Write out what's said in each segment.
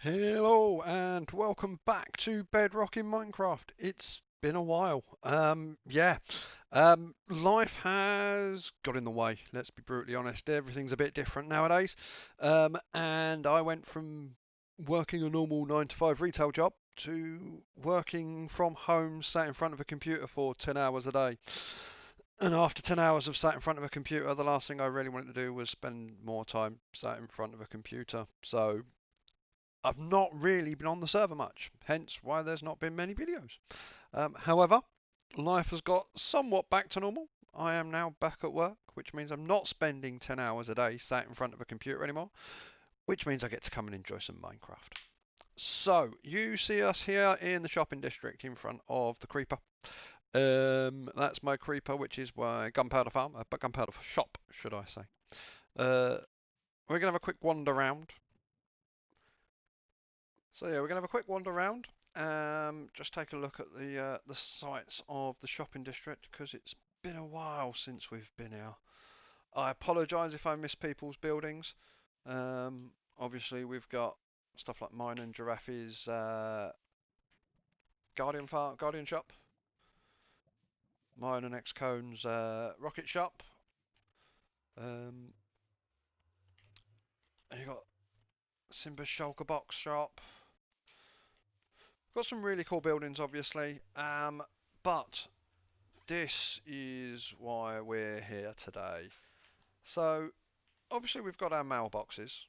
Hello and welcome back to Bedrockin Minecraft. It's been a while. Life has got in the way. Let's be brutally honest. Everything's a bit different nowadays. And I went from working a normal 9 to 5 retail job to working from home, sat in front of a computer for 10 hours a day. And after 10 hours of sat in front of a computer, the last thing I really wanted to do was spend more time sat in front of a computer. So I've not really been on the server much, hence why there's not been many videos. However, life has got somewhat back to normal. I am now back at work, which means I'm not spending 10 hours a day sat in front of a computer anymore, which means I get to come and enjoy some Minecraft. So, you see us here in the shopping district in front of the creeper. That's my creeper, which is my gunpowder farm, but gunpowder shop, should I say. Uh, we're going to have a quick wander around. So yeah, we're gonna have a quick wander around. Just take a look at the sights of the shopping district because it's been a while since we've been here. I apologise if I miss people's buildings. Obviously we've got stuff like mine and Giraffe's Guardian shop, mine and Xcone's rocket shop. Um, and you got Simba's shulker box shop. Got some really cool buildings, obviously. But this is why we're here today. So, obviously, we've got our mailboxes,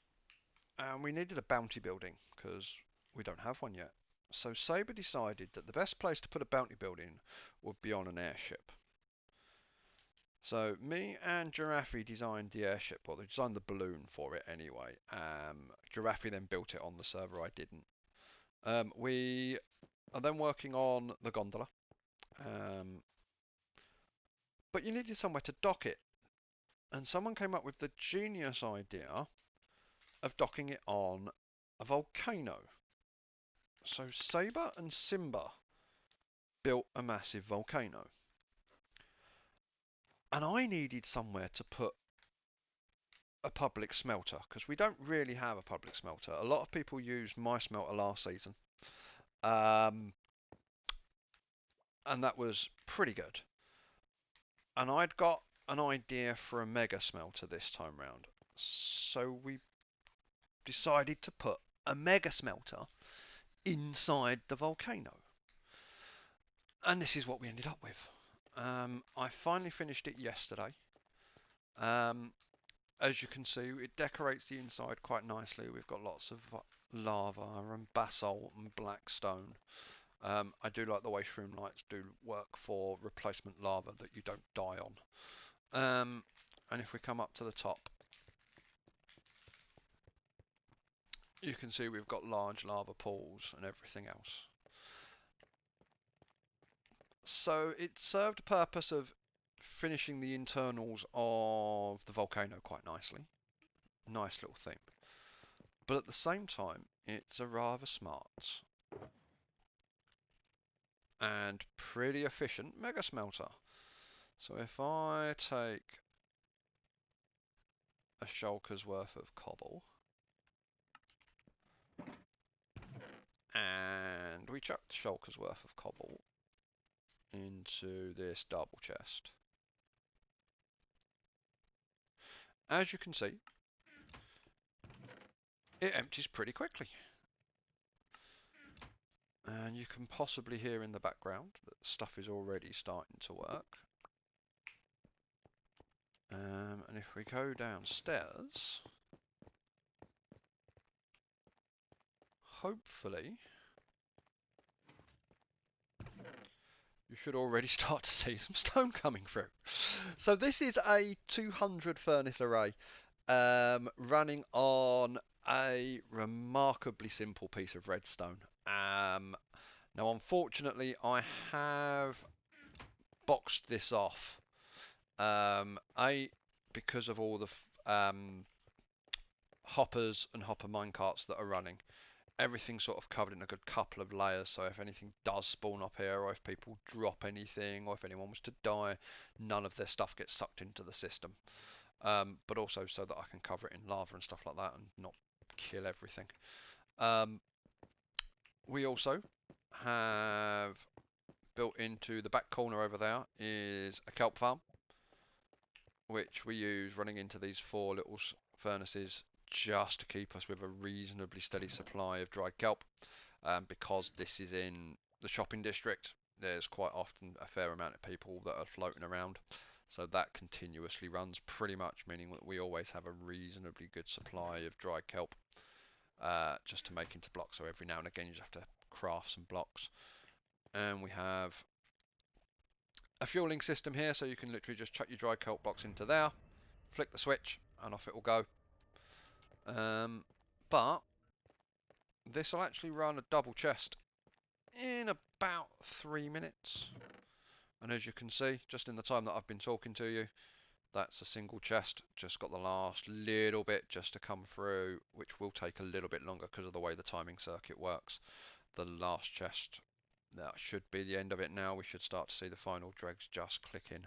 and we needed a bounty building because we don't have one yet. So, Sabre decided that the best place to put a bounty building would be on an airship. So, me and Giraffe designed the airship, well, they designed the balloon for it anyway. Giraffe then built it on the server, I didn't. We are then working on the gondola. Um, but you needed somewhere to dock it. And someone came up with the genius idea of docking it on a volcano. So Saber and Simba built a massive volcano. And I needed somewhere to put a public smelter because we don't really have a public smelter. A lot of people used my smelter last season. Um, and that was pretty good. And I'd got an idea for a mega smelter this time round. So we decided to put a mega smelter inside the volcano. And this is what we ended up with. I finally finished it yesterday. Um, as you can see, it decorates the inside quite nicely. We've got lots of lava and basalt and black stone. I do like the way shroom lights do work for replacement lava that you don't die on. And if we come up to the top, you can see we've got large lava pools and everything else. So it served a purpose of finishing the internals of the volcano quite nicely. Nice little theme. But at the same time, it's a rather smart and pretty efficient mega smelter. So if I take a shulker's worth of cobble and we chuck the shulker's worth of cobble into this double chest, as you can see, it empties pretty quickly. And you can possibly hear in the background that stuff is already starting to work. And if we go downstairs, hopefully you should already start to see some stone coming through. So this is a 200 furnace array running on a remarkably simple piece of redstone. Now unfortunately I have boxed this off. Because of all the hoppers and hopper minecarts that are running. Everything's sort of covered in a good couple of layers, so if anything does spawn up here, or if people drop anything, or if anyone was to die, none of their stuff gets sucked into the system. But also so that I can cover it in lava and stuff like that and not kill everything. Um, we also have built into the back corner over there is a kelp farm, which we use running into these 4 little furnaces just to keep us with a reasonably steady supply of dried kelp. Because this is in the shopping district, there's quite often a fair amount of people that are floating around. So that continuously runs pretty much, meaning that we always have a reasonably good supply of dried kelp just to make into blocks. So every now and again you just have to craft some blocks. And we have a fueling system here, so you can literally just chuck your dried kelp blocks into there, flick the switch, and off it will go. But this will actually run a double chest in about 3 minutes. And as you can see, just in the time that I've been talking to you, that's a single chest. Just got the last little bit just to come through, which will take a little bit longer because of the way the timing circuit works. The last chest, that should be the end of it now. We should start to see the final dregs just clicking.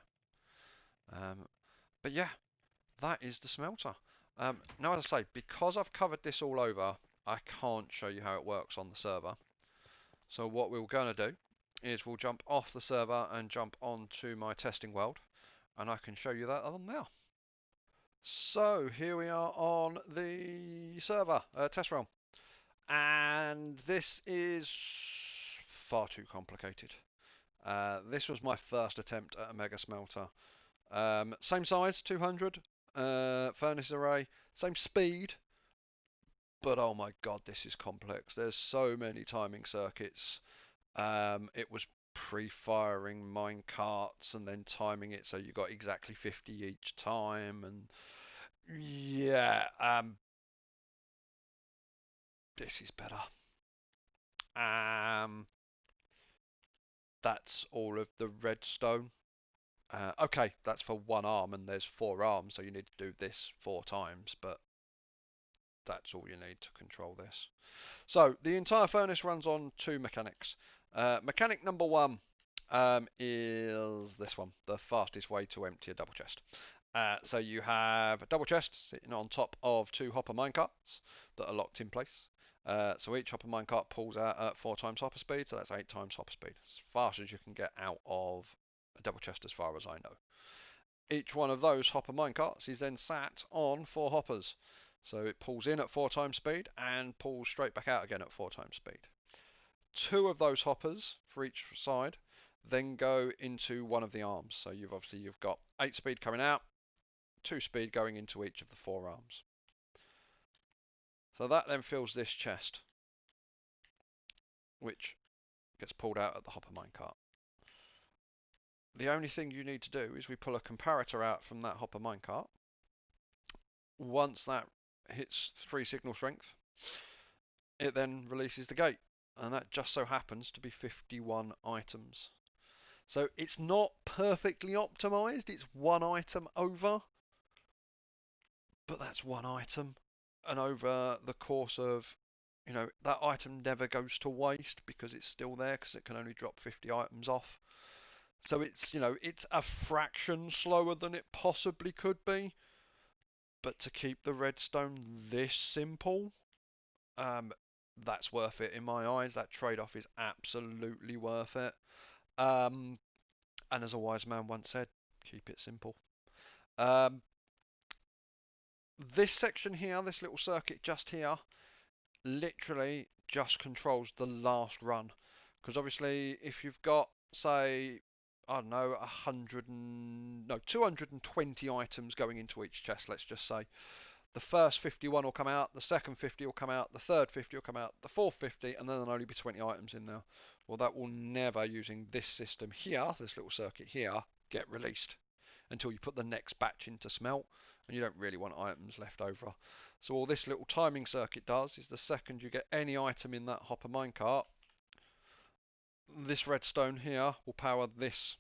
But yeah, that is the smelter. Now, as I say, because I've covered this all over, I can't show you how it works on the server. So what we're going to do is we'll jump off the server and jump onto my testing world, and I can show you that on there. So here we are on the server, test realm, and this is far too complicated. This was my first attempt at a mega smelter. Same size, 200, furnace array, same speed, but oh my god, this is complex. There's so many timing circuits. It was pre-firing mine carts and then timing it so you got exactly 50 each time, and yeah, this is better. That's all of the redstone. Okay, that's for one arm, and there's 4 arms, so you need to do this 4 times, but that's all you need to control this. So the entire furnace runs on 2 mechanics. Mechanic number 1 is this one, the fastest way to empty a double chest. So you have a double chest sitting on top of 2 hopper minecarts that are locked in place. So each hopper minecart pulls out at 4 times hopper speed, so that's 8 times hopper speed. As fast as you can get out of a double chest, as far as I know. Each one of those hopper minecarts is then sat on 4 hoppers. So it pulls in at 4 times speed and pulls straight back out again at 4 times speed. 2 of those hoppers for each side then go into one of the arms. So you've got 8 speed coming out, 2 speed going into each of the 4 arms. So that then fills this chest, which gets pulled out at the hopper minecart. The only thing you need to do is we pull a comparator out from that hopper minecart. Once that hits 3 signal strength, it then releases the gate, and that just so happens to be 51 items. So it's not perfectly optimized, it's 1 item over, but that's 1 item, and over the course of, that item never goes to waste because it's still there, because it can only drop 50 items off. So it's, it's a fraction slower than it possibly could be, but to keep the redstone this simple, that's worth it in my eyes. That trade-off is absolutely worth it. And as a wise man once said, keep it simple. This section here, this little circuit just here, literally just controls the last run. Because obviously, if you've got, say, I don't know, 220 items going into each chest, let's just say, the first 51 will come out, the second 50 will come out, the third 50 will come out, the fourth 50, and then there'll only be 20 items in there. Well, that will never, using this system here, this little circuit here, get released until you put the next batch into smelt, and you don't really want items left over. So all this little timing circuit does is the second you get any item in that hopper minecart, this redstone here will power this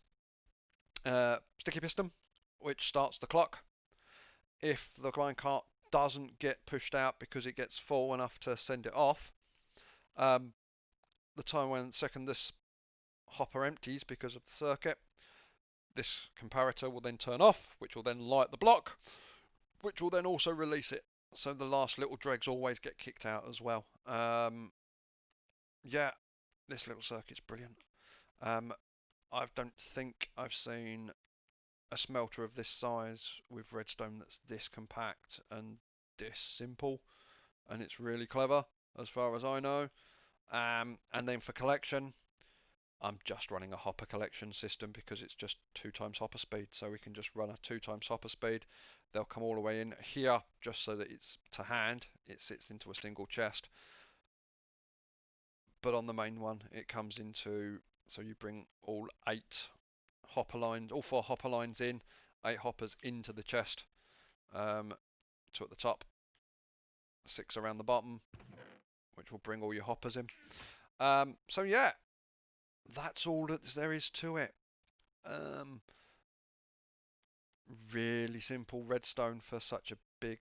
sticky piston, which starts the clock. If the minecart doesn't get pushed out because it gets full enough to send it off, the time when second this hopper empties because of the circuit, this comparator will then turn off, which will then light the block, which will then also release it. So the last little dregs always get kicked out as well. Yeah, this little circuit's brilliant. Um, I don't think I've seen a smelter of this size with redstone that's this compact and this simple, and it's really clever as far as I know. And then for collection, I'm just running a hopper collection system because it's just 2 times hopper speed, so we can just run a 2 times hopper speed. They'll come all the way in here just so that it's to hand. It sits into a single chest, but on the main one, it comes into, so you bring all 8 hopper lines, all 4 hopper lines in, 8 hoppers into the chest, 2 at the top, 6 around the bottom, which will bring all your hoppers in. So yeah, that's all that there is to it. Um, really simple redstone for such a big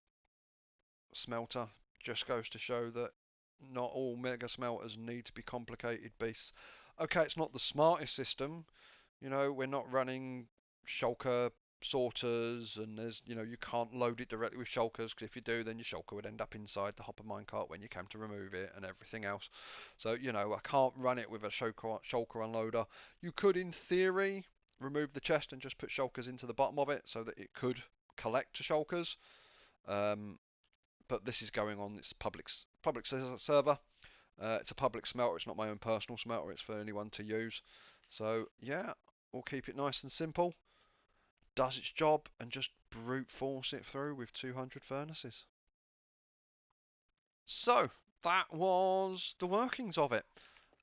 smelter. Just goes to show that not all mega smelters need to be complicated beasts. Okay, it's not the smartest system. You know, we're not running shulker sorters, and there's, you can't load it directly with shulkers, because if you do, then your shulker would end up inside the hopper minecart when you came to remove it and everything else. So, I can't run it with a shulker unloader. You could, in theory, remove the chest and just put shulkers into the bottom of it so that it could collect to shulkers. But this is going on its public server. It's a public smelter. It's not my own personal smelter. It's for anyone to use. So yeah, we'll keep it nice and simple. Does its job and just brute force it through with 200 furnaces. So that was the workings of it.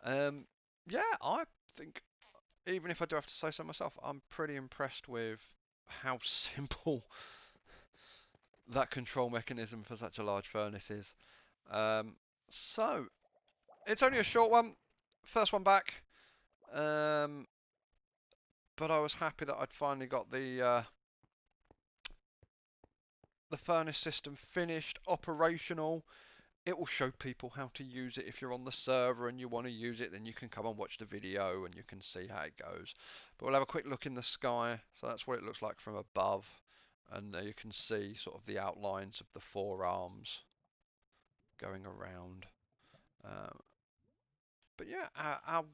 Yeah, I think, even if I do have to say so myself, I'm pretty impressed with how simple that control mechanism for such a large furnace is. Um, so it's only a short one, first one back, but I was happy that I'd finally got the furnace system finished, operational. It will show people how to use it. If you're on the server and you want to use it, then you can come and watch the video and you can see how it goes. But we'll have a quick look in the sky. So that's what it looks like from above, and you can see sort of the outlines of the 4 arms going around. Um, but yeah, our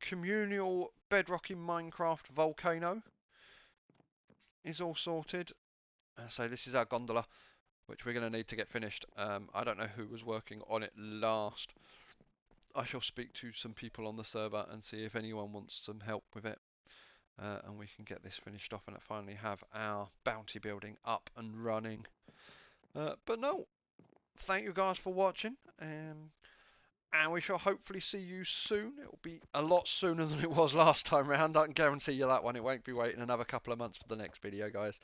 communal Bedrockin Minecraft volcano is all sorted. So this is our gondola, which we're going to need to get finished. I don't know who was working on it last. I shall speak to some people on the server and see if anyone wants some help with it. And we can get this finished off and finally have our bounty building up and running. But no, thank you guys for watching. And we shall hopefully see you soon. It'll be a lot sooner than it was last time round. I can guarantee you that one. It won't be waiting another couple of months for the next video, guys.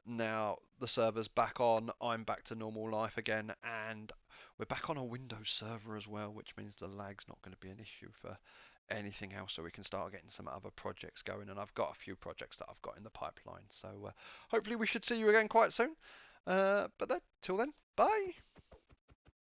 Now the server's back on. I'm back to normal life again, and we're back on a Windows server as well, which means the lag's not going to be an issue for anything else, so we can start getting some other projects going. And I've got a few projects that I've got in the pipeline, so hopefully we should see you again quite soon. But then, till then, bye.